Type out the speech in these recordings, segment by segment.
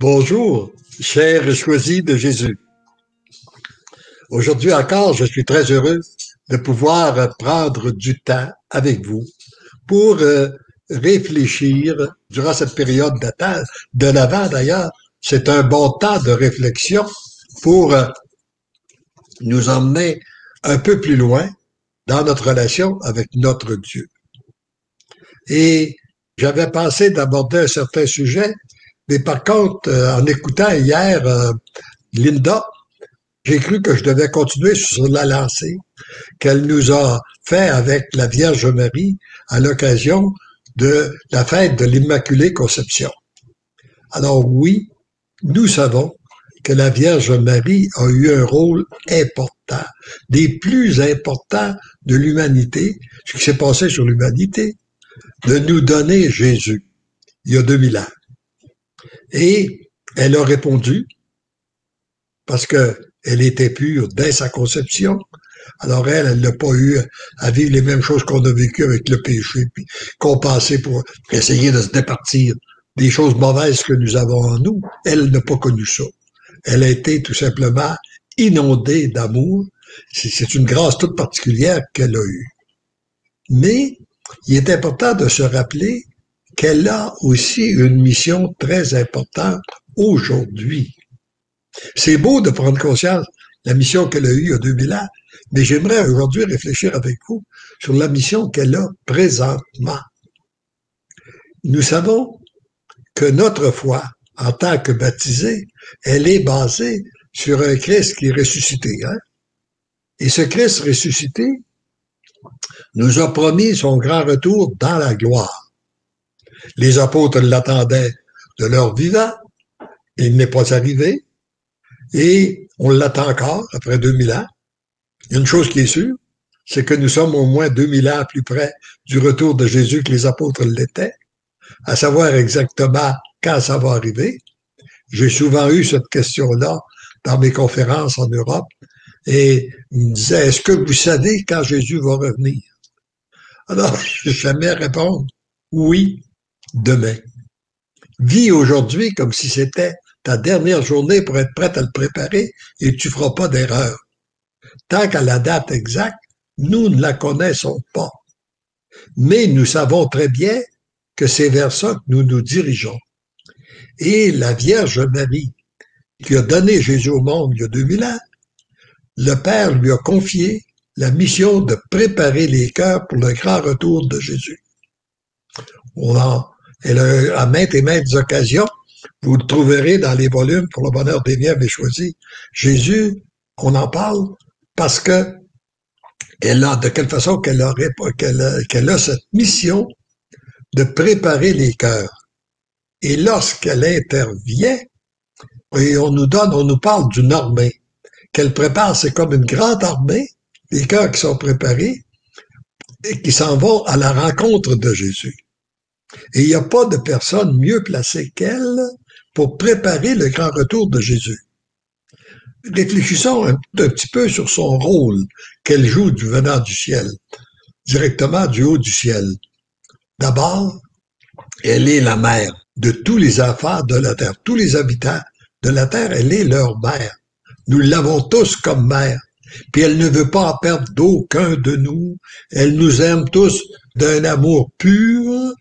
Bonjour, chers choisis de Jésus. Aujourd'hui encore, je suis très heureux de pouvoir prendre du temps avec vous pour réfléchir durant cette période de l'Avent d'ailleurs. C'est un bon temps de réflexion pour nous emmener un peu plus loin dans notre relation avec notre Dieu. Et j'avais pensé d'aborder un certain sujet, mais par contre, en écoutant hier Linda, j'ai cru que je devais continuer sur la lancée qu'elle nous a fait avec la Vierge Marie à l'occasion de la fête de l'Immaculée Conception. Alors oui, nous savons que la Vierge Marie a eu un rôle important, des plus importants de l'humanité, ce qui s'est passé sur l'humanité, de nous donner Jésus, il y a 2000 ans. Et elle a répondu, parce qu'elle était pure dès sa conception. Alors elle n'a pas eu à vivre les mêmes choses qu'on a vécues avec le péché, puis qu'on passait pour essayer de se départir des choses mauvaises que nous avons en nous. Elle n'a pas connu ça. Elle a été tout simplement inondée d'amour. C'est une grâce toute particulière qu'elle a eue. Mais il est important de se rappeler qu'elle a aussi une mission très importante aujourd'hui. C'est beau de prendre conscience de la mission qu'elle a eue il y a 2000 ans, mais j'aimerais aujourd'hui réfléchir avec vous sur la mission qu'elle a présentement. Nous savons que notre foi, en tant que baptisés, elle est basée sur un Christ qui est ressuscité. Hein? Et ce Christ ressuscité nous a promis son grand retour dans la gloire. Les apôtres l'attendaient de leur vivant. Il n'est pas arrivé. Et on l'attend encore après 2000 ans. Une chose qui est sûre, c'est que nous sommes au moins 2000 ans plus près du retour de Jésus que les apôtres l'étaient, à savoir exactement quand ça va arriver. J'ai souvent eu cette question-là dans mes conférences en Europe et ils me disaient, est-ce que vous savez quand Jésus va revenir? Alors, jamais répondre, oui, demain. Vis aujourd'hui comme si c'était ta dernière journée pour être prête à le préparer et tu ne feras pas d'erreur. Tant qu'à la date exacte, nous ne la connaissons pas. Mais nous savons très bien que c'est vers ça que nous nous dirigeons. Et la Vierge Marie, qui a donné Jésus au monde il y a 2000 ans, le Père lui a confié la mission de préparer les cœurs pour le grand retour de Jésus. Elle a à maintes et maintes occasions, vous le trouverez dans les volumes pour le bonheur des miens, mais choisi. Jésus, on en parle parce que elle a, de quelle façon qu'elle a cette mission de préparer les cœurs. Et lorsqu'elle intervient, et on nous parle d'une armée qu'elle prépare, c'est comme une grande armée, les cœurs qui sont préparés et qui s'en vont à la rencontre de Jésus. Et il n'y a pas de personne mieux placée qu'elle pour préparer le grand retour de Jésus. Réfléchissons un petit peu sur son rôle qu'elle joue du venant du ciel, directement du haut du ciel. D'abord, elle est la mère de tous les enfants de la terre, tous les habitants de la terre, elle est leur mère. Nous l'avons tous comme mère. Puis elle ne veut pas en perdre d'aucun de nous. Elle nous aime tous d'un amour pur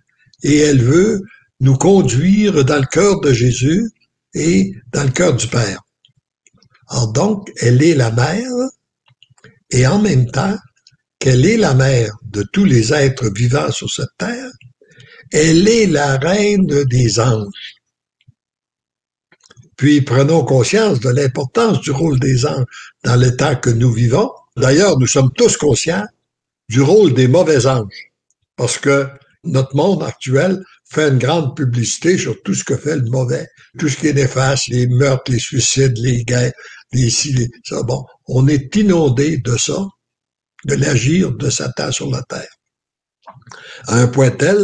et elle veut nous conduire dans le cœur de Jésus et dans le cœur du Père. Alors donc, elle est la mère et en même temps qu'elle est la mère de tous les êtres vivants sur cette terre, elle est la reine des anges. Puis prenons conscience de l'importance du rôle des anges dans le temps que nous vivons. D'ailleurs, nous sommes tous conscients du rôle des mauvais anges, parce que notre monde actuel fait une grande publicité sur tout ce que fait le mauvais, tout ce qui est néfaste, les meurtres, les suicides, les guerres, ça. Bon, on est inondé de ça, de l'agir de Satan sur la terre. À un point tel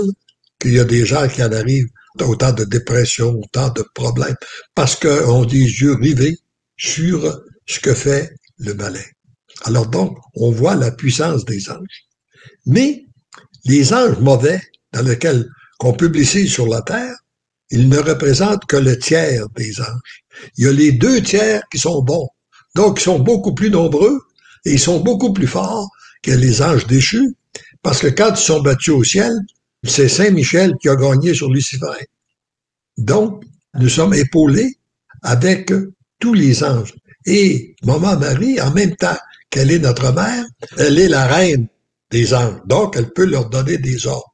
qu'il y a des gens qui en arrivent autant de dépression, autant de problèmes, parce qu'on a des yeux rivés sur ce que fait le malin. Alors donc, on voit la puissance des anges. Mais les anges mauvais, dans lesquels qu'on publicise sur la terre, il ne représente que le tiers des anges. Il y a les 2 tiers qui sont bons. Donc, ils sont beaucoup plus nombreux et ils sont beaucoup plus forts que les anges déchus, parce que quand ils sont battus au ciel, c'est Saint Michel qui a gagné sur Lucifer. Donc, nous sommes épaulés avec tous les anges. Et Maman Marie, en même temps qu'elle est notre mère, elle est la reine des anges. Donc, elle peut leur donner des ordres.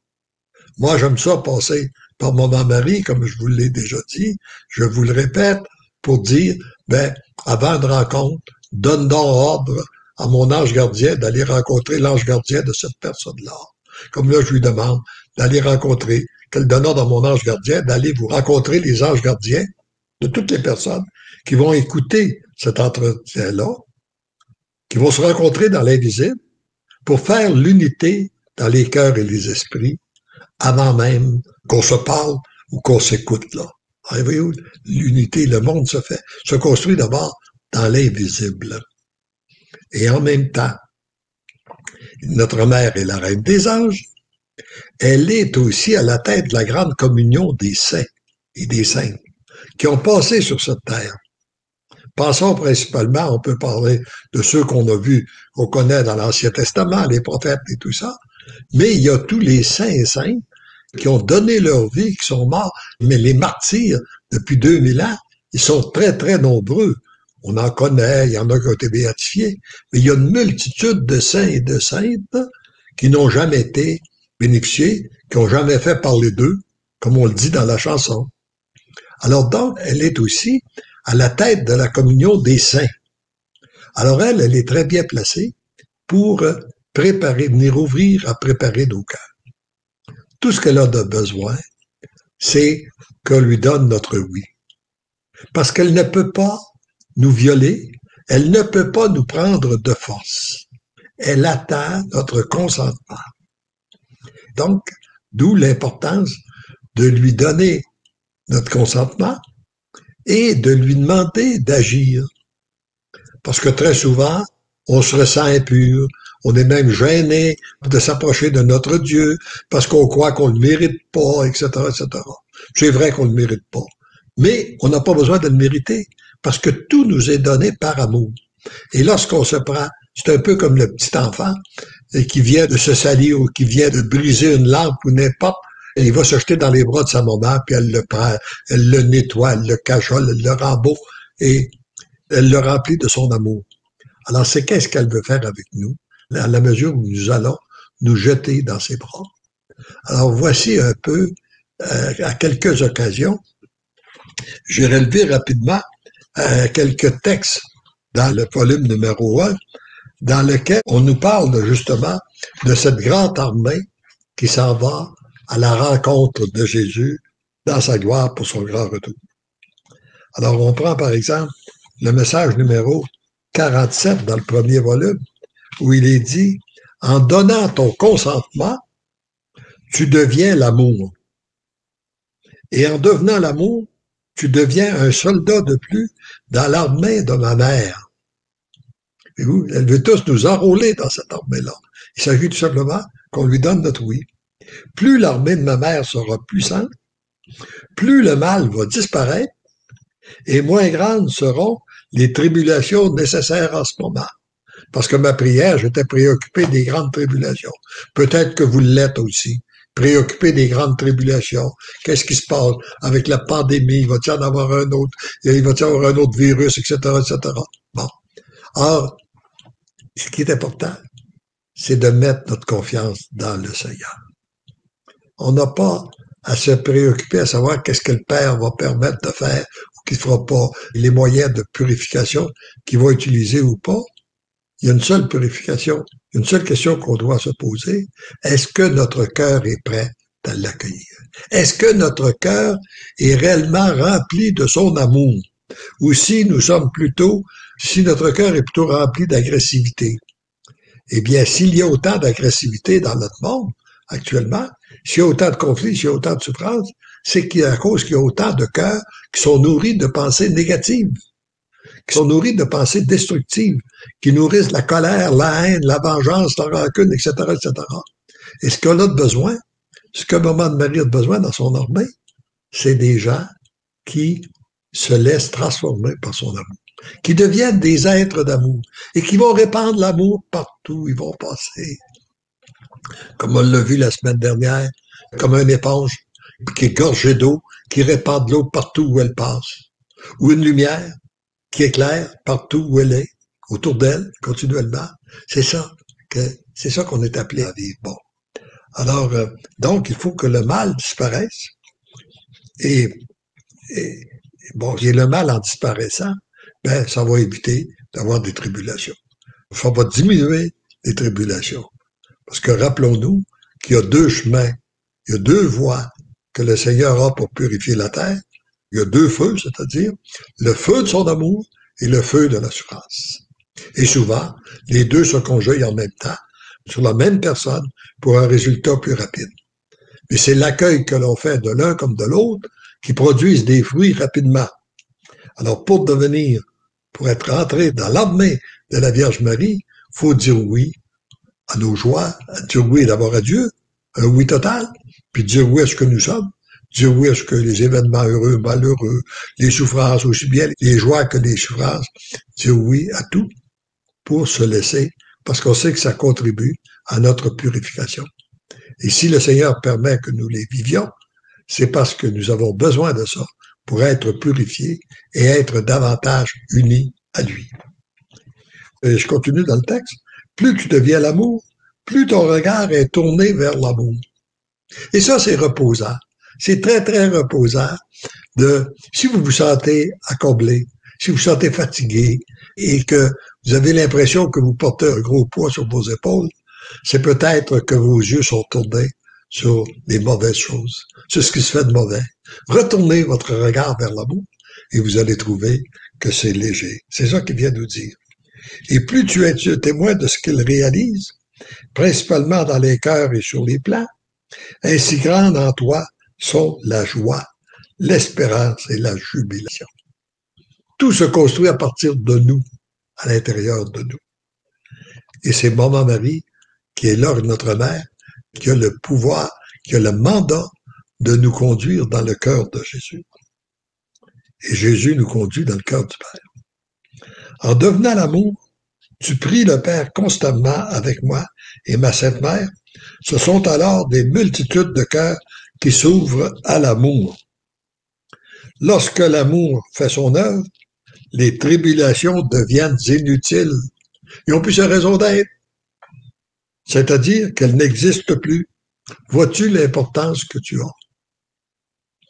Moi, j'aime ça passer par Maman Marie, comme je vous l'ai déjà dit. Je vous le répète pour dire, avant de rencontre, donne donc ordre à mon ange gardien d'aller rencontrer l'ange gardien de cette personne-là. Comme là, je lui demande d'aller rencontrer, qu'elle donne ordre à mon ange gardien d'aller vous rencontrer les anges gardiens de toutes les personnes qui vont écouter cet entretien-là, qui vont se rencontrer dans l'invisible pour faire l'unité dans les cœurs et les esprits avant même qu'on se parle ou qu'on s'écoute là. Voyez-vous, l'unité, le monde se construit d'abord dans l'invisible. Et en même temps, notre mère est la reine des anges. Elle est aussi à la tête de la grande communion des saints et des saintes qui ont passé sur cette terre. Pensons principalement, on peut parler de ceux qu'on a vus, qu'on connaît dans l'Ancien Testament, les prophètes et tout ça, mais il y a tous les saints et saintes qui ont donné leur vie, qui sont morts, mais les martyrs, depuis 2000 ans, ils sont très, très nombreux. On en connaît, il y en a qui ont été béatifiés, mais il y a une multitude de saints et de saintes qui n'ont jamais été bénéficiés, qui n'ont jamais fait parler d'eux, comme on le dit dans la chanson. Alors donc, elle est aussi à la tête de la communion des saints. Alors elle est très bien placée pour préparer, venir ouvrir à préparer nos cœurs. Tout ce qu'elle a de besoin, c'est qu'on lui donne notre oui. Parce qu'elle ne peut pas nous violer, elle ne peut pas nous prendre de force. Elle attend notre consentement. Donc, d'où l'importance de lui donner notre consentement et de lui demander d'agir. Parce que très souvent, on se ressent impur, on est même gêné de s'approcher de notre Dieu parce qu'on croit qu'on ne le mérite pas, etc., etc. C'est vrai qu'on ne le mérite pas, mais on n'a pas besoin de le mériter parce que tout nous est donné par amour. Et lorsqu'on se prend, c'est un peu comme le petit enfant qui vient de se salir ou qui vient de briser une lampe ou n'importe, et il va se jeter dans les bras de sa maman, puis elle le prend, elle le nettoie, elle le cachole, elle le rend beau, et elle le remplit de son amour. Alors, c'est qu'est-ce qu'elle veut faire avec nous, à la mesure où nous allons nous jeter dans ses bras. Alors, voici un peu, à quelques occasions, j'ai relevé rapidement quelques textes dans le volume numéro 1, dans lequel on nous parle justement de cette grande armée qui s'en va à la rencontre de Jésus dans sa gloire pour son grand retour. Alors, on prend par exemple le message numéro 47 dans le premier volume, où il est dit « En donnant ton consentement, tu deviens l'amour. Et en devenant l'amour, tu deviens un soldat de plus dans l'armée de ma mère. » Elle veut tous nous enrôler dans cette armée-là. Il s'agit tout simplement qu'on lui donne notre oui. Plus l'armée de ma mère sera puissante, plus le mal va disparaître et moins grandes seront les tribulations nécessaires en ce moment. Parce que ma prière, j'étais préoccupé des grandes tribulations. Peut-être que vous l'êtes aussi. Préoccupé des grandes tribulations. Qu'est-ce qui se passe avec la pandémie? Il va-t-il y en avoir un autre? Il va-t-il y avoir un autre virus, etc., etc. Bon. Or, ce qui est important, c'est de mettre notre confiance dans le Seigneur. On n'a pas à se préoccuper à savoir qu'est-ce que le Père va permettre de faire ou qu'il ne fera pas, les moyens de purification qu'il va utiliser ou pas. Il y a une seule purification, une seule question qu'on doit se poser. Est-ce que notre cœur est prêt à l'accueillir? Est-ce que notre cœur est réellement rempli de son amour? Ou si nous sommes plutôt, si notre cœur est plutôt rempli d'agressivité? Eh bien, s'il y a autant d'agressivité dans notre monde, actuellement, s'il y a autant de conflits, s'il y a autant de souffrances, c'est à cause qu'il y a autant de cœurs qui sont nourris de pensées négatives, qui sont nourris de pensées destructives, qui nourrissent la colère, la haine, la vengeance, la rancune, etc., etc. Et ce qu'on a de besoin, ce que Maman de Marie a de besoin dans son armée, c'est des gens qui se laissent transformer par son amour, qui deviennent des êtres d'amour et qui vont répandre l'amour partout où ils vont passer. Comme on l'a vu la semaine dernière, comme une éponge qui est gorgée d'eau, qui répand de l'eau partout où elle passe. Ou une lumière qui éclaire partout où elle est, autour d'elle, continuellement. C'est ça qu'on est appelé à vivre. Bon. Alors, donc, il faut que le mal disparaisse. Et bon, il y a le mal en disparaissant, ben, ça va éviter d'avoir des tribulations. Ça va diminuer les tribulations. Parce que rappelons-nous qu'il y a deux chemins, il y a deux voies que le Seigneur a pour purifier la terre. Il y a deux feux, c'est-à-dire le feu de son amour et le feu de l'assurance. Et souvent, les deux se conjuguent en même temps, sur la même personne, pour un résultat plus rapide. Mais c'est l'accueil que l'on fait de l'un comme de l'autre qui produisent des fruits rapidement. Alors, pour être entré dans l'armée de la Vierge Marie, il faut dire oui à nos joies, dire oui d'abord à Dieu, un oui total, puis dire oui à ce que nous sommes, dire oui à ce que les événements heureux, malheureux, les souffrances, aussi bien les joies que les souffrances, dire oui à tout pour se laisser, parce qu'on sait que ça contribue à notre purification. Et si le Seigneur permet que nous les vivions, c'est parce que nous avons besoin de ça pour être purifiés et être davantage unis à lui. Et je continue dans le texte. Plus tu deviens l'amour, plus ton regard est tourné vers l'amour. Et ça, c'est reposant. C'est très, très reposant si vous vous sentez accablé, si vous vous sentez fatigué et que vous avez l'impression que vous portez un gros poids sur vos épaules, c'est peut-être que vos yeux sont tournés sur les mauvaises choses, sur ce qui se fait de mauvais. Retournez votre regard vers l'amour et vous allez trouver que c'est léger. C'est ça qu'il vient nous dire. Et plus tu es témoin de ce qu'il réalise, principalement dans les cœurs et sur les plans, ainsi grande en toi sont la joie, l'espérance et la jubilation. Tout se construit à partir de nous, à l'intérieur de nous. Et c'est Maman Marie, qui est là, notre mère, qui a le pouvoir, qui a le mandat de nous conduire dans le cœur de Jésus. Et Jésus nous conduit dans le cœur du Père. En devenant l'amour, tu pries le Père constamment avec moi et ma Sainte Mère. Ce sont alors des multitudes de cœurs qui s'ouvrent à l'amour. Lorsque l'amour fait son œuvre, les tribulations deviennent inutiles. Ils n'ont plus sa raison d'être. C'est-à-dire qu'elles n'existent plus. Vois-tu l'importance que tu as?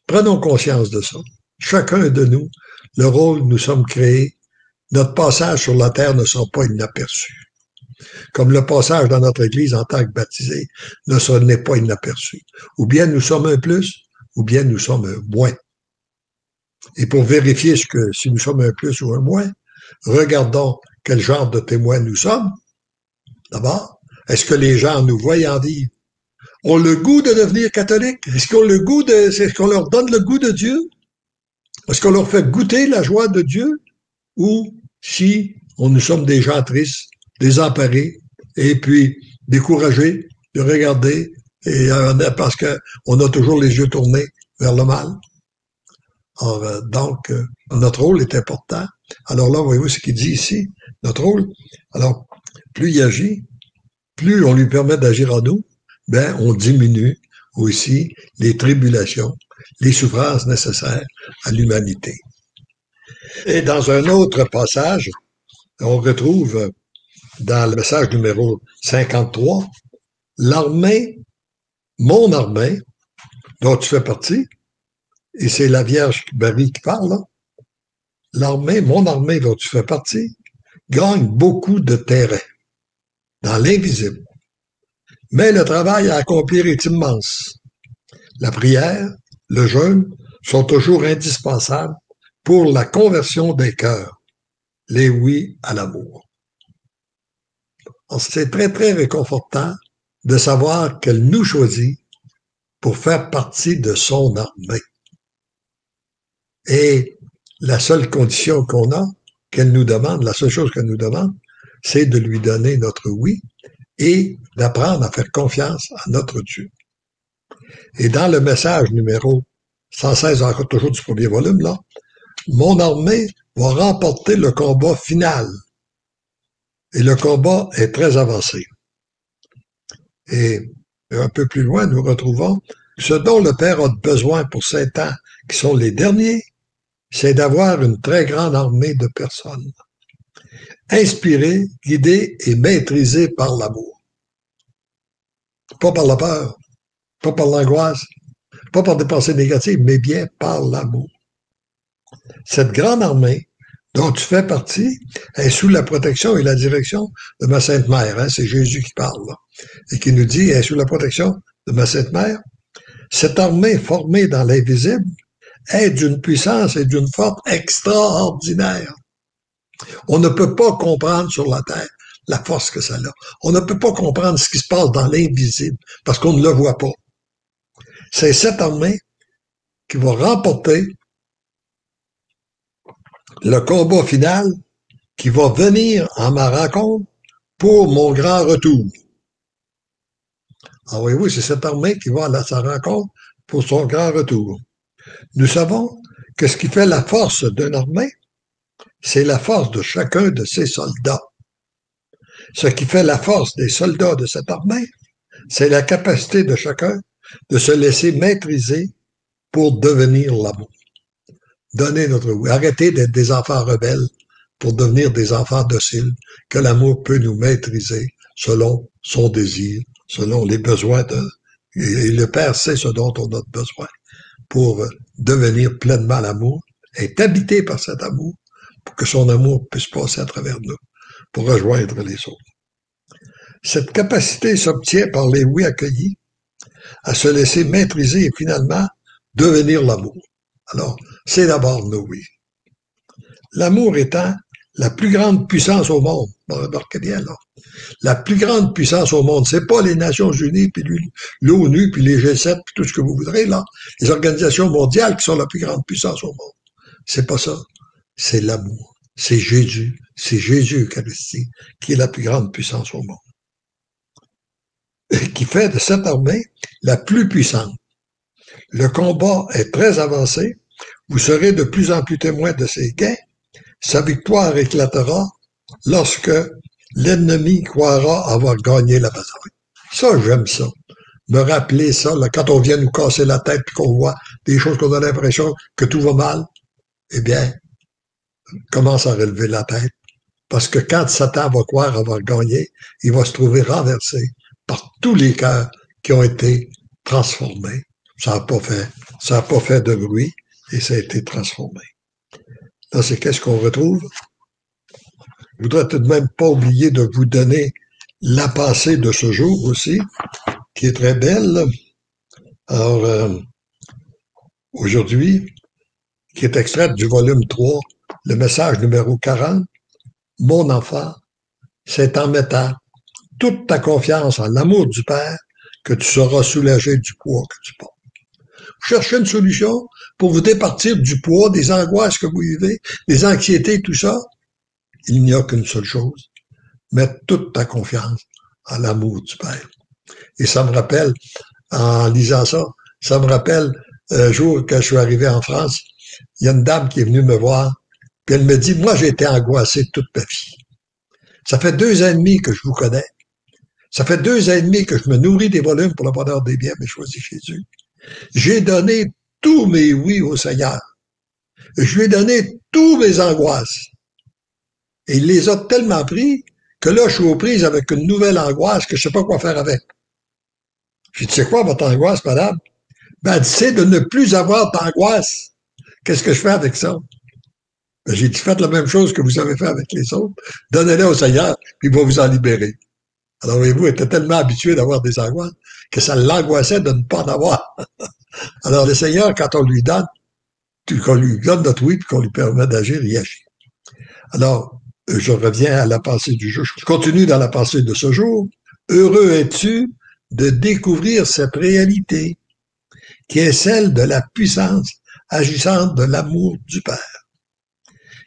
Prenons conscience de ça. Chacun de nous, le rôle nous sommes créés, notre passage sur la terre ne sera pas inaperçu. Comme le passage dans notre Église en tant que baptisé n'est pas inaperçu. Ou bien nous sommes un plus, ou bien nous sommes un moins. Et pour vérifier si nous sommes un plus ou un moins, regardons quel genre de témoins nous sommes. D'abord, est-ce que les gens nous voyant vivre ont le goût de devenir catholiques? Est-ce qu'on leur donne le goût de Dieu? Est-ce qu'on leur fait goûter la joie de Dieu? Ou si nous sommes des gens tristes, désemparés, et puis découragés de regarder, parce qu'on a toujours les yeux tournés vers le mal. Alors, donc, notre rôle est important. Alors là, voyez-vous ce qu'il dit ici, notre rôle. Alors, plus il agit, plus on lui permet d'agir en nous, ben, on diminue aussi les tribulations, les souffrances nécessaires à l'humanité. Et dans un autre passage, on retrouve dans le message numéro 53, l'armée, mon armée, dont tu fais partie, et c'est la Vierge Marie qui parle, là. L'armée, mon armée dont tu fais partie, gagne beaucoup de terrain dans l'invisible. Mais le travail à accomplir est immense. La prière, le jeûne sont toujours indispensables pour la conversion des cœurs, les oui à l'amour. C'est très, très réconfortant de savoir qu'elle nous choisit pour faire partie de son armée. Et la seule condition qu'on a, qu'elle nous demande, la seule chose qu'elle nous demande, c'est de lui donner notre oui et d'apprendre à faire confiance à notre Dieu. Et dans le message numéro 116, encore toujours du premier volume, là. Mon armée va remporter le combat final. Et le combat est très avancé. Et un peu plus loin, nous retrouvons ce dont le Père a besoin pour ces temps, qui sont les derniers, c'est d'avoir une très grande armée de personnes, inspirées, guidées et maîtrisées par l'amour. Pas par la peur, pas par l'angoisse, pas par des pensées négatives, mais bien par l'amour. Cette grande armée dont tu fais partie est sous la protection et la direction de ma Sainte Mère. Hein? C'est Jésus qui parle là, et qui nous dit, est sous la protection de ma Sainte Mère. Cette armée formée dans l'invisible est d'une puissance et d'une force extraordinaire. On ne peut pas comprendre sur la terre la force que ça a. On ne peut pas comprendre ce qui se passe dans l'invisible parce qu'on ne le voit pas. C'est cette armée qui va remporter le combat final qui va venir en ma rencontre pour mon grand retour. Ah oui, c'est cette armée qui va à sa rencontre pour son grand retour. Nous savons que ce qui fait la force d'une armée, c'est la force de chacun de ses soldats. Ce qui fait la force des soldats de cette armée, c'est la capacité de chacun de se laisser maîtriser pour devenir l'amour. Donner notre oui. Arrêter d'être des enfants rebelles pour devenir des enfants dociles, que l'amour peut nous maîtriser selon son désir, selon les besoins de... Et le Père sait ce dont on a besoin pour devenir pleinement l'amour, être habité par cet amour, pour que son amour puisse passer à travers nous, pour rejoindre les autres. Cette capacité s'obtient par les oui accueillis, à se laisser maîtriser et finalement devenir l'amour. Alors, c'est d'abord nos oui. L'amour étant la plus grande puissance au monde. Bon, remarquez bien, là. La plus grande puissance au monde, c'est pas les Nations Unies, puis l'ONU, puis les G7, puis tout ce que vous voudrez, là. Les organisations mondiales qui sont la plus grande puissance au monde. C'est pas ça. C'est l'amour. C'est Jésus Eucharistie, qui est la plus grande puissance au monde. Et qui fait de cette armée la plus puissante. Le combat est très avancé. Vous serez de plus en plus témoins de ses gains. Sa victoire éclatera lorsque l'ennemi croira avoir gagné la bataille. Ça, j'aime ça. Me rappeler ça, là, quand on vient nous casser la tête et qu'on voit des choses qu'on a l'impression que tout va mal, eh bien, commence à relever la tête. Parce que quand Satan va croire avoir gagné, il va se trouver renversé par tous les cœurs qui ont été transformés. Ça n'a pas fait de bruit et ça a été transformé. Là, c'est qu'est-ce qu'on retrouve? Je voudrais tout de même pas oublier de vous donner la pensée de ce jour aussi, qui est très belle. Alors, aujourd'hui, qui est extraite du volume 3, le message numéro 40, mon enfant, c'est en mettant toute ta confiance en l'amour du Père que tu seras soulagé du poids que tu portes. Cherchez une solution pour vous départir du poids, des angoisses que vous vivez, des anxiétés, tout ça. Il n'y a qu'une seule chose, mettre toute ta confiance en l'amour du Père. Et ça me rappelle, en lisant ça, ça me rappelle un jour quand je suis arrivé en France, il y a une dame qui est venue me voir, puis elle me dit, moi j'ai été angoissé toute ma vie. Ça fait 2 ans et demi que je vous connais. Ça fait 2 ans et demi que je me nourris des volumes pour le bonheur des biens, mais je choisis Jésus. J'ai donné tous mes oui au Seigneur. Je lui ai donné tous mes angoisses. Et il les a tellement pris que là, je suis aux prises avec une nouvelle angoisse que je ne sais pas quoi faire avec. J'ai dit, c'est quoi votre angoisse, madame? Ben, c'est de ne plus avoir d'angoisse. Qu'est-ce que je fais avec ça? Ben, j'ai dit, faites la même chose que vous avez fait avec les autres. Donnez-les au Seigneur, puis il va vous en libérer. Alors, voyez-vous, il était tellement habitué d'avoir des angoisses que ça l'angoissait de ne pas en avoir. Alors, le Seigneur, quand on lui donne notre oui, puis qu'on lui permet d'agir, il agit. Alors, je reviens à la pensée du jour. Je continue dans la pensée de ce jour. Heureux es-tu de découvrir cette réalité qui est celle de la puissance agissante de l'amour du Père,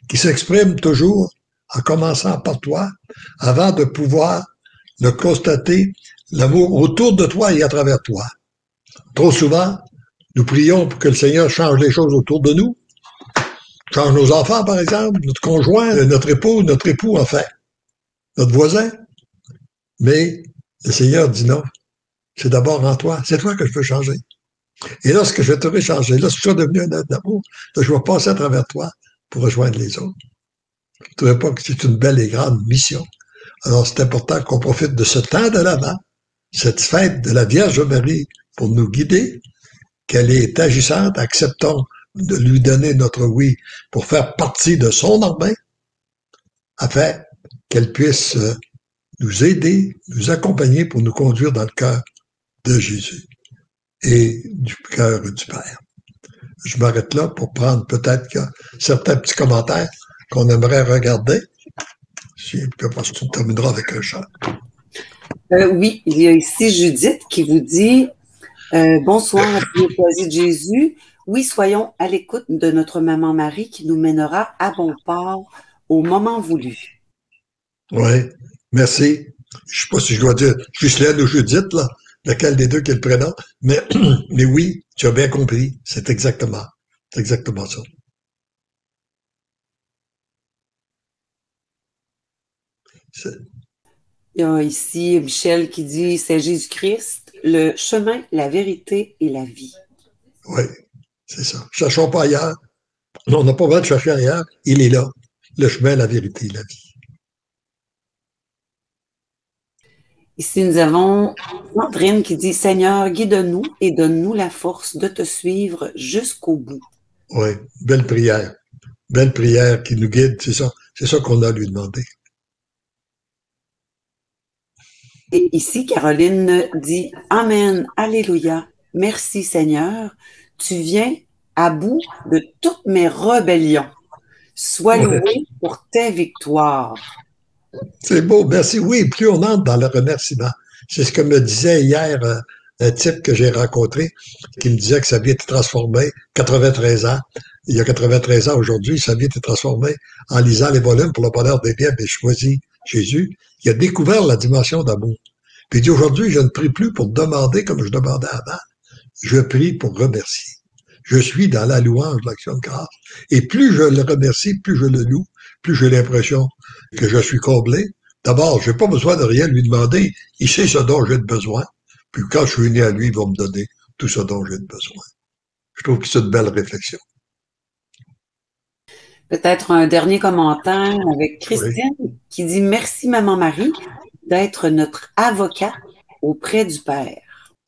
qui s'exprime toujours en commençant par toi, avant de pouvoir le constater, l'amour autour de toi et à travers toi. Trop souvent, Nous prions pour que le Seigneur change les choses autour de nous, change nos enfants, par exemple, notre conjoint, notre époux, enfin, notre voisin. Mais le Seigneur dit non, c'est d'abord en toi, c'est toi que je veux changer. Et lorsque je t'aurai changé, lorsque tu seras devenu un homme d'amour, je vais passer à travers toi pour rejoindre les autres. Je ne trouve pas que c'est une belle et grande mission. Alors, c'est important qu'on profite de ce temps de l'Avent, cette fête de la Vierge Marie, pour nous guider, qu'elle est agissante, acceptons de lui donner notre oui pour faire partie de son armée, afin qu'elle puisse nous aider, nous accompagner pour nous conduire dans le cœur de Jésus et du cœur du Père. Je m'arrête là pour prendre peut-être certains petits commentaires qu'on aimerait regarder. Si on terminera avec un chant. Oui, il y a ici Judith qui vous dit bonsoir à tous les choisis de Jésus. Oui, soyons à l'écoute de notre maman Marie qui nous mènera à bon port au moment voulu. Oui, merci. Je ne sais pas si je dois dire Ghislaine ou Judith, là, lequel des deux qui est le prénom, mais oui, tu as bien compris. C'est exactement ça. Il y a ici Michel qui dit c'est Jésus-Christ, le chemin, la vérité et la vie. Oui, c'est ça. Cherchons pas ailleurs. On n'a pas besoin de chercher ailleurs. Il est là. Le chemin, la vérité et la vie. Ici, nous avons Sandrine qui dit Seigneur, guide-nous et donne-nous la force de te suivre jusqu'au bout. Oui, belle prière. Belle prière qui nous guide, c'est ça. C'est ça qu'on a à lui demander. Et ici, Caroline dit Amen, Alléluia, merci Seigneur, tu viens à bout de toutes mes rébellions. Sois loué pour tes victoires. C'est beau, merci. Oui, plus on entre dans le remerciement. C'est ce que me disait hier un type que j'ai rencontré qui me disait que sa vie était transformée, 93 ans. Il y a 93 ans aujourd'hui, sa vie était transformée en lisant les volumes pour le bonheur des biens, mais choisi Jésus. Il a découvert la dimension d'amour. Puis il dit aujourd'hui, je ne prie plus pour demander comme je demandais avant. Je prie pour remercier. Je suis dans la louange, l'action de grâce. Et plus je le remercie, plus je le loue, plus j'ai l'impression que je suis comblé. D'abord, je n'ai pas besoin de rien lui demander. Il sait ce dont j'ai besoin. Puis quand je suis uni à lui, il va me donner tout ce dont j'ai besoin. Je trouve que c'est une belle réflexion. Peut-être un dernier commentaire avec Christine qui dit merci Maman Marie d'être notre avocate auprès du Père.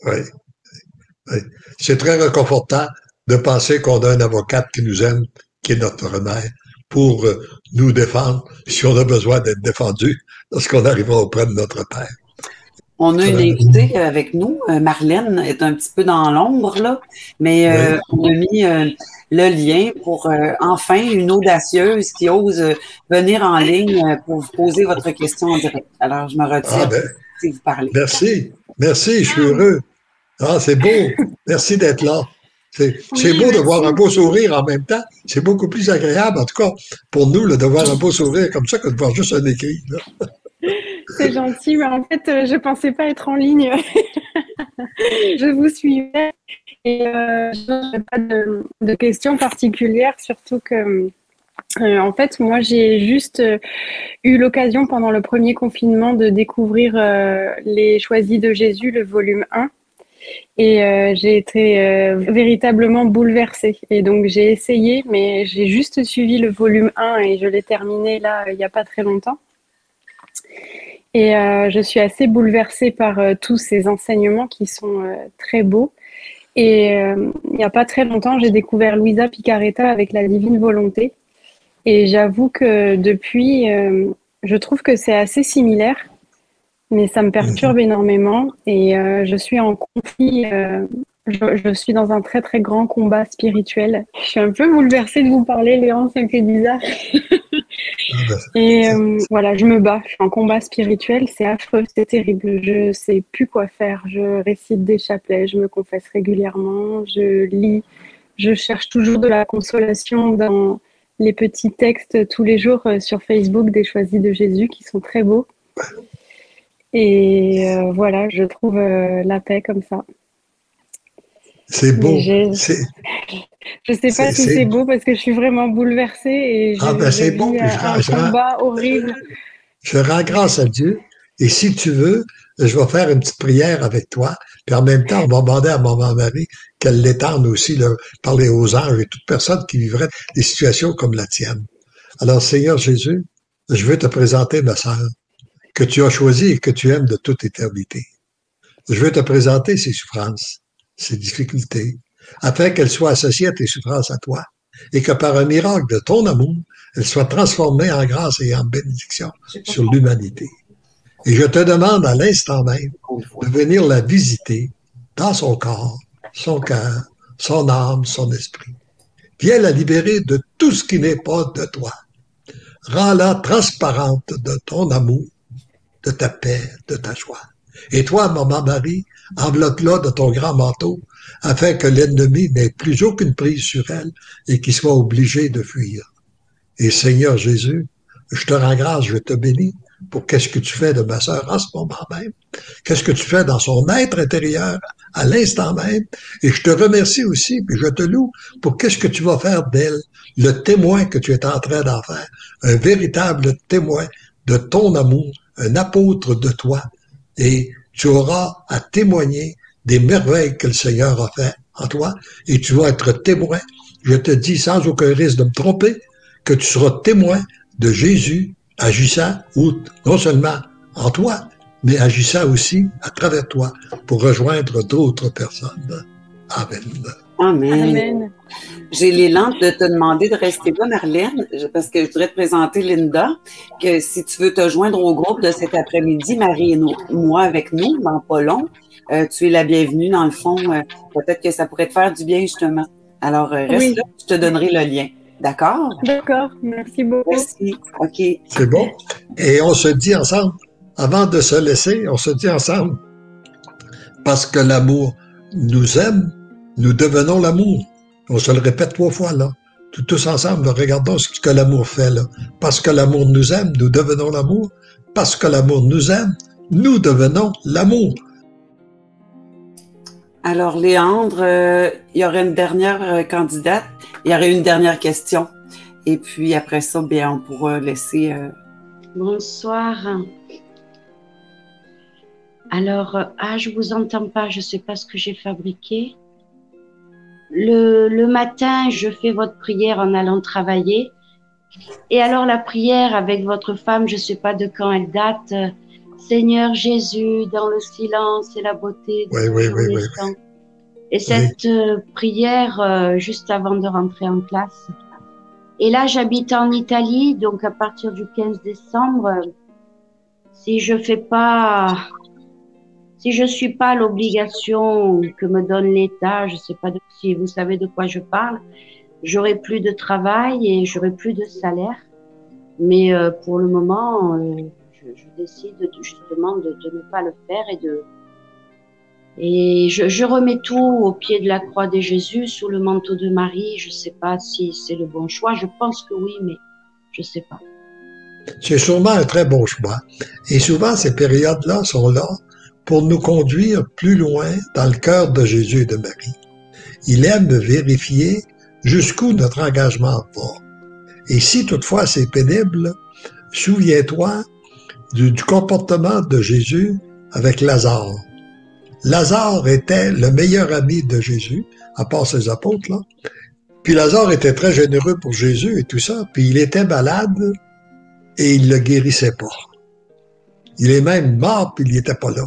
Oui. C'est très réconfortant de penser qu'on a une avocate qui nous aime, qui est notre mère, pour nous défendre si on a besoin d'être défendu lorsqu'on arrivera auprès de notre Père. On a une invitée avec nous, Marlène est un petit peu dans l'ombre, là, mais on a mis le lien pour enfin une audacieuse qui ose venir en ligne pour vous poser votre question en direct. Alors, je me retire si vous parlez. Merci, je suis heureux. Ah, c'est beau. Merci d'être là. C'est beau de voir un beau sourire en même temps. C'est beaucoup plus agréable, en tout cas, pour nous, là, de voir un beau sourire comme ça que de voir juste un écrit. C'est gentil, mais en fait, je ne pensais pas être en ligne. Je vous suivais et je n'avais pas de questions particulières, surtout que, en fait, moi, j'ai juste eu l'occasion pendant le premier confinement de découvrir Les Choisis de Jésus, le volume 1. Et j'ai été véritablement bouleversée. Et donc, j'ai essayé, mais j'ai juste suivi le volume 1 et je l'ai terminé là, il n'y a pas très longtemps. Et je suis assez bouleversée par tous ces enseignements qui sont très beaux. Et il n'y a pas très longtemps, j'ai découvert Louisa Picaretta avec la divine volonté. Et j'avoue que depuis, je trouve que c'est assez similaire, mais ça me perturbe énormément. Et je suis en conflit, je suis dans un très très grand combat spirituel. Je suis un peu bouleversée de vous parler, Léon, c'est un peu bizarre. Et voilà, je me bats, je suis en combat spirituel, c'est affreux, c'est terrible, je sais plus quoi faire, je récite des chapelets, je me confesse régulièrement, je lis, je cherche toujours de la consolation dans les petits textes tous les jours sur Facebook des Choisis de Jésus qui sont très beaux. Et voilà, je trouve la paix comme ça. C'est beau. Je sais pas si c'est beau parce que je suis vraiment bouleversée et c'est bon. Un combat horrible. Je rends grâce à Dieu. Et si tu veux, je vais faire une petite prière avec toi. Puis en même temps, on va demander à Maman Marie qu'elle l'étende aussi, là, parler aux anges et toute personne qui vivrait des situations comme la tienne. Alors, Seigneur Jésus, je veux te présenter ma sœur, que tu as choisie et que tu aimes de toute éternité. Je veux te présenter ses souffrances, ses difficultés, afin qu'elles soient associées à tes souffrances à toi, et que par un miracle de ton amour, elles soient transformées en grâce et en bénédiction sur l'humanité. Et je te demande à l'instant même de venir la visiter dans son corps, son cœur, son âme, son esprit. Viens la libérer de tout ce qui n'est pas de toi. Rends-la transparente de ton amour, de ta paix, de ta joie. Et toi, Maman Marie, enveloppe-la de ton grand manteau, afin que l'ennemi n'ait plus aucune prise sur elle et qu'il soit obligé de fuir. Et Seigneur Jésus, je te rends grâce, je te bénis pour qu'est-ce que tu fais de ma sœur en ce moment même, qu'est-ce que tu fais dans son être intérieur à l'instant même, et je te remercie aussi, puis je te loue pour qu'est-ce que tu vas faire d'elle, le témoin que tu es en train d'en faire, un véritable témoin de ton amour, un apôtre de toi, et tu auras à témoigner des merveilles que le Seigneur a fait en toi, et tu vas être témoin, je te dis sans aucun risque de me tromper, que tu seras témoin de Jésus agissant non seulement en toi, mais agissant aussi à travers toi pour rejoindre d'autres personnes. Amen. Amen. Amen. J'ai l'élan de te demander de rester là, Marlène, parce que je voudrais te présenter Linda, que si tu veux te joindre au groupe de cet après-midi, Marie et moi avec nous, dans pas long, tu es la bienvenue. Dans le fond, peut-être que ça pourrait te faire du bien, justement. Alors, reste là, je te donnerai le lien. D'accord? D'accord, merci beaucoup. Merci. OK. C'est bon. Et on se dit ensemble, avant de se laisser, on se dit ensemble, parce que l'amour nous aime, nous devenons l'amour. On se le répète 3 fois, là. Tous ensemble, regardons ce que l'amour fait, là. Parce que l'amour nous aime, nous devenons l'amour. Parce que l'amour nous aime, nous devenons l'amour. Alors, Léandre, il y aurait une dernière candidate. Il y aurait une dernière question. Et puis, après ça, bien, on pourra laisser... Bonsoir. Alors, je vous entends pas. Je sais pas ce que j'ai fabriqué. Le matin, je fais votre prière en allant travailler. Et alors, la prière avec votre femme, je sais pas de quand elle date. Seigneur Jésus, dans le silence et la beauté de oui. Et cette prière, juste avant de rentrer en classe. Et là, j'habite en Italie, donc à partir du 15 décembre, si je suis pas l'obligation que me donne l'État, je sais pas si vous savez de quoi je parle, j'aurai plus de travail et j'aurai plus de salaire. Mais pour le moment, je décide justement de ne pas le faire et je remets tout au pied de la croix de Jésus, sous le manteau de Marie. Je sais pas si c'est le bon choix. Je pense que oui, mais je sais pas. C'est sûrement un très bon choix. Et souvent, ces périodes-là sont là pour nous conduire plus loin dans le cœur de Jésus et de Marie. Il aime vérifier jusqu'où notre engagement va. Et si toutefois c'est pénible, souviens-toi du comportement de Jésus avec Lazare. Lazare était le meilleur ami de Jésus, à part ses apôtres, là. Puis Lazare était très généreux pour Jésus et tout ça, puis il était malade et il le guérissait pas. Il est même mort, puis il n'était pas là.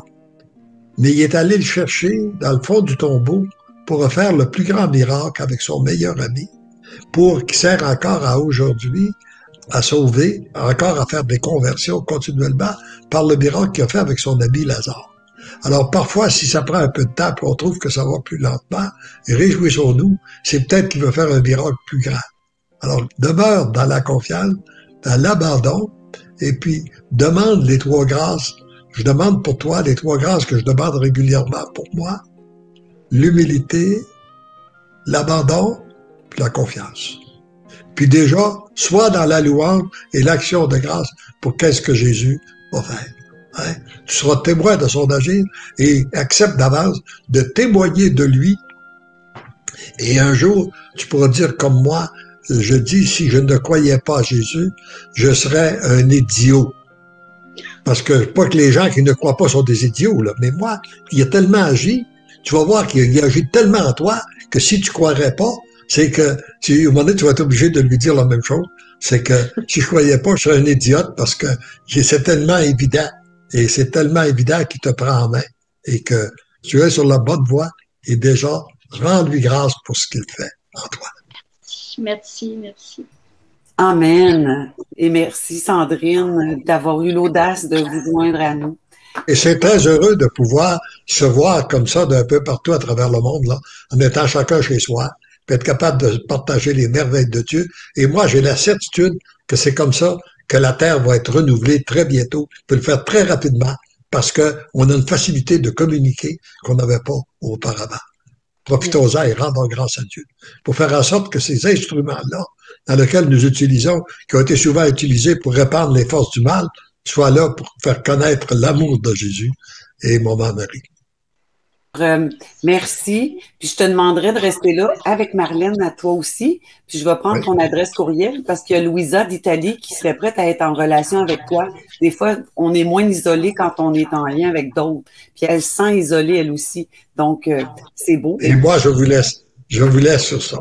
Mais il est allé le chercher dans le fond du tombeau pour faire le plus grand miracle avec son meilleur ami, pour qu'il sert encore à aujourd'hui à sauver, encore à faire des conversions continuellement par le miracle qu'il a fait avec son ami Lazare. Alors parfois, si ça prend un peu de temps, puis on trouve que ça va plus lentement, réjouissons-nous, c'est peut-être qu'il va faire un miracle plus grand. Alors demeure dans la confiance, dans l'abandon, et puis demande les 3 grâces. Je demande pour toi les 3 grâces que je demande régulièrement pour moi. L'humilité, l'abandon, puis la confiance. Puis déjà, sois dans la louange et l'action de grâce pour qu'est-ce que Jésus va faire. Hein? Tu seras témoin de son agir et accepte d'avance de témoigner de lui Et un jour, tu pourras dire comme moi, je dis, si je ne croyais pas à Jésus, je serais un idiot. Parce que pas que les gens qui ne croient pas sont des idiots, là. Mais moi, il a tellement agi, tu vas voir qu'il agit tellement en toi que si tu croirais pas, c'est que, à un moment donné, tu vas être obligé de lui dire la même chose. C'est que si je croyais pas, je serais un idiote parce que c'est tellement évident. Et c'est tellement évident qu'il te prend en main. Et que tu es sur la bonne voie. Et déjà, rends-lui grâce pour ce qu'il fait en toi. Merci, merci. Amen. Et merci, Sandrine, d'avoir eu l'audace de vous joindre à nous. Et c'est très heureux de pouvoir se voir comme ça d'un peu partout à travers le monde, là, en étant chacun chez soi, puis être capable de partager les merveilles de Dieu. Et moi, j'ai la certitude que c'est comme ça que la Terre va être renouvelée très bientôt. On peut le faire très rapidement parce qu'on a une facilité de communiquer qu'on n'avait pas auparavant. Profitons-en et rendons grâce à Dieu pour faire en sorte que ces instruments-là, dans lesquels nous utilisons, qui ont été souvent utilisés pour répandre les forces du mal, soient là pour faire connaître l'amour de Jésus et Maman Marie. Merci. Puis je te demanderai de rester là avec Marlène, à toi aussi. Puis je vais prendre ton adresse courriel parce qu'il y a Louisa d'Italie qui serait prête à être en relation avec toi. Des fois, on est moins isolé quand on est en lien avec d'autres. Puis elle se sent isolée, elle aussi. Donc, c'est beau. Et moi, je vous laisse sur ça.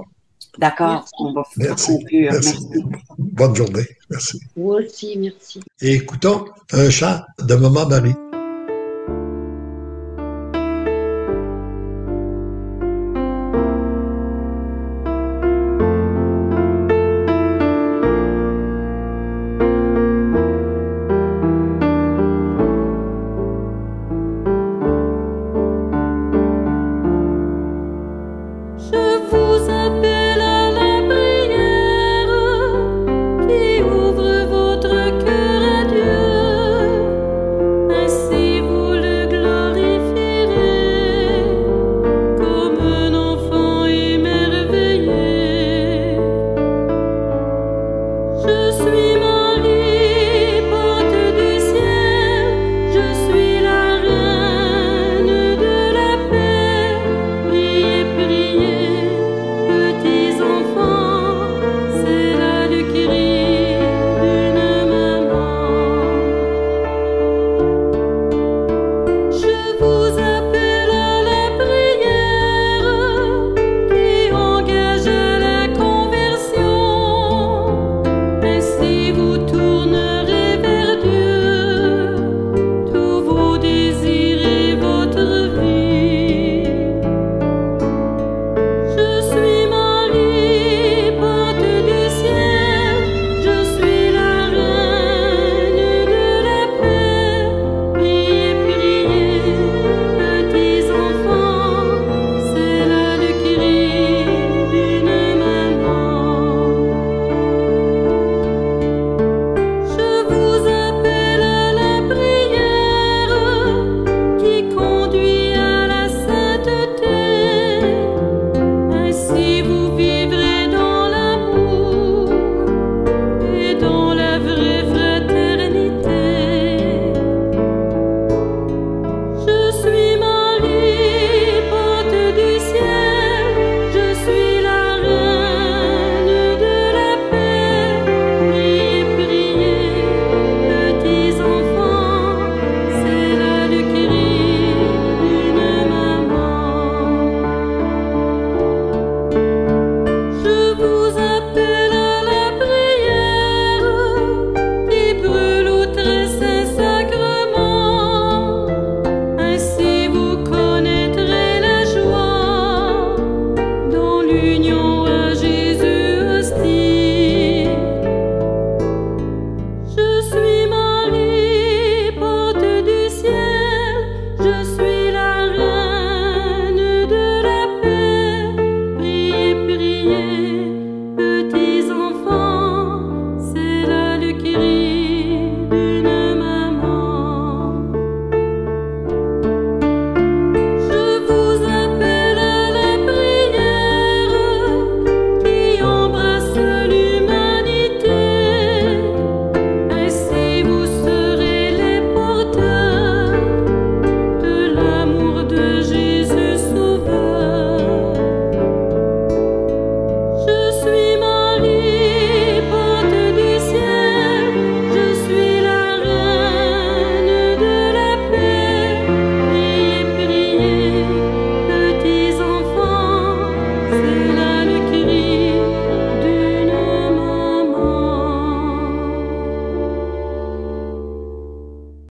D'accord, on va conclure. Merci. Bonne journée. Merci. Vous aussi, merci. Et écoutons un chant de Maman Marie.